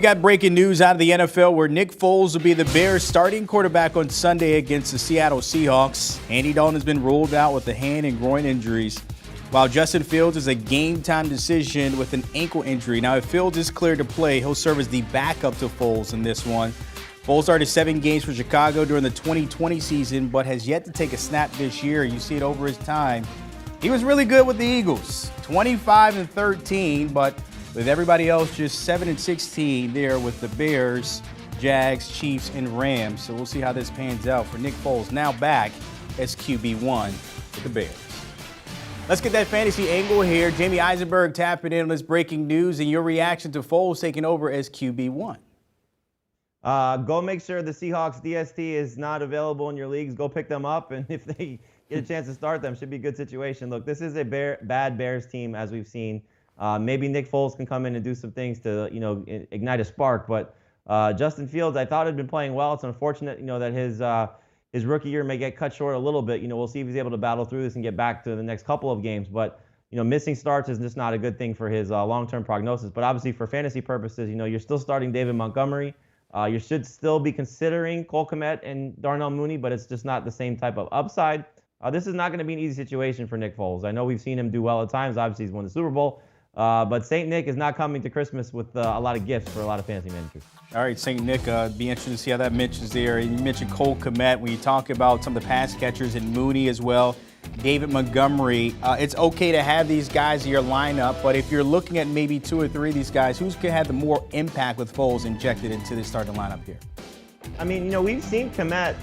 We got breaking news out of the NFL where Nicks Foles will be the Bears' starting quarterback on Sunday against the Seattle Seahawks. Andy Dalton has been ruled out with the hand and groin injuries, while Justin Fields is a game-time decision with an ankle injury. Now, if Fields is cleared to play, he'll serve as the backup to Foles in this one. Foles started 7 games for Chicago during the 2020 season, but has yet to take a snap this year. You see it over his time. He was really good with the Eagles, 25-13, but with everybody else just 7-16 there with the Bears, Jags, Chiefs, and Rams. So we'll see how this pans out for Nicks Foles, now back as QB1 with the Bears. Let's get that fantasy angle here. Jamey Eisenberg tapping in on this breaking news and your reaction to Foles taking over as QB1. Go make sure the Seahawks DST is not available in your leagues. Go pick them up, and if they get a chance to start them, should be a good situation. Look, this is a bad Bears team, as we've seen. Maybe Nicks Foles can come in and do some things to, ignite a spark. But Justin Fields, I thought had been playing well. It's unfortunate, that his rookie year may get cut short a little bit. We'll see if he's able to battle through this and get back to the next couple of games. But missing starts is just not a good thing for his long-term prognosis. But obviously, for fantasy purposes, you're still starting David Montgomery. You should still be considering Cole Kmet and Darnell Mooney, but it's just not the same type of upside. This is not going to be an easy situation for Nicks Foles. I know we've seen him do well at times. Obviously, he's won the Super Bowl. But St. Nick is not coming to Christmas with a lot of gifts for a lot of fantasy managers. All right, St. Nick, be interested to see how that mentions there. And you mentioned Cole Kmet when you talk about some of the pass catchers and Mooney as well. David Montgomery, it's okay to have these guys in your lineup, but if you're looking at maybe 2 or 3 of these guys, who's going to have the more impact with Foles injected into the starting lineup here? I mean, we've seen Kmet,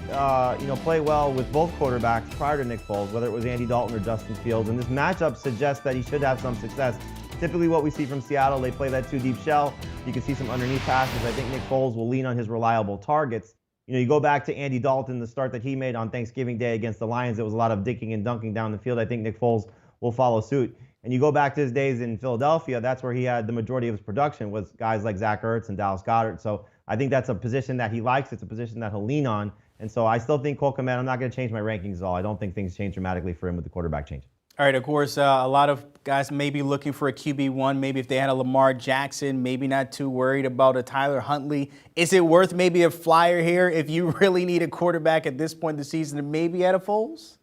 play well with both quarterbacks prior to Nicks Foles, whether it was Andy Dalton or Justin Fields, and this matchup suggests that he should have some success. Typically what we see from Seattle, they play that 2 deep shell. You can see some underneath passes. I think Nicks Foles will lean on his reliable targets. You go back to Andy Dalton, the start that he made on Thanksgiving Day against the Lions. It was a lot of dicking and dunking down the field. I think Nicks Foles will follow suit. And you go back to his days in Philadelphia, that's where he had the majority of his production with guys like Zach Ertz and Dallas Goedert. So I think that's a position that he likes. It's a position that he'll lean on. And so I still think Cole Kmet, I'm not going to change my rankings at all. I don't think things change dramatically for him with the quarterback change. All right, of course, a lot of guys may be looking for a QB1. Maybe if they had a Lamar Jackson, maybe not too worried about a Tyler Huntley. Is it worth maybe a flyer here if you really need a quarterback at this point in the season and maybe at a Foles?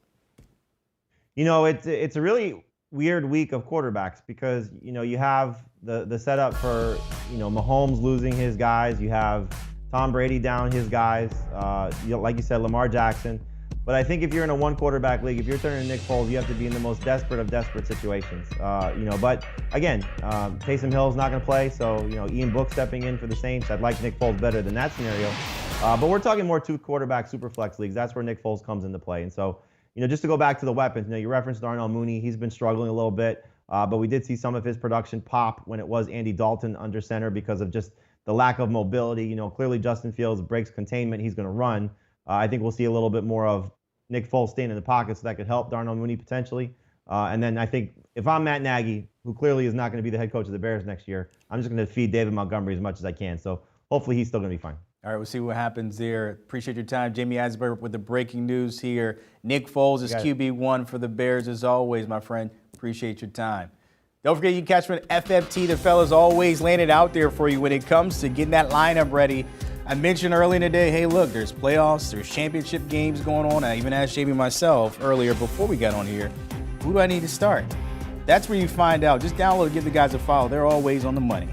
It's a really weird week of quarterbacks because, you have the setup for, Mahomes losing his guys. You have Tom Brady down his guys. Like you said, Lamar Jackson. But I think if you're in a 1-quarterback league, if you're turning Nicks Foles, you have to be in the most desperate of desperate situations. But again, Taysom Hill's not going to play, so Ian Book stepping in for the Saints. I'd like Nicks Foles better than that scenario. But we're talking more 2-quarterback superflex leagues. That's where Nicks Foles comes into play. And so, just to go back to the weapons, you referenced Darnell Mooney. He's been struggling a little bit, but we did see some of his production pop when it was Andy Dalton under center because of just the lack of mobility. Clearly Justin Fields breaks containment. He's going to run. I think we'll see a little bit more of Nicks Foles staying in the pocket, so that could help Darnell Mooney potentially. And then I think if I'm Matt Nagy, who clearly is not going to be the head coach of the Bears next year, I'm just going to feed David Montgomery as much as I can. So hopefully he's still going to be fine. All right, we'll see what happens there. Appreciate your time. Jamey Eisenberg with the breaking news here. Nicks Foles is QB1 for the Bears as always, my friend. Appreciate your time. Don't forget you can catch me at FFT. The fellas always laying it out there for you when it comes to getting that lineup ready. I mentioned earlier today, hey, look, there's playoffs, there's championship games going on. I even asked Jamey myself earlier before we got on here, who do I need to start? That's where you find out. Just download, give the guys a follow. They're always on the money.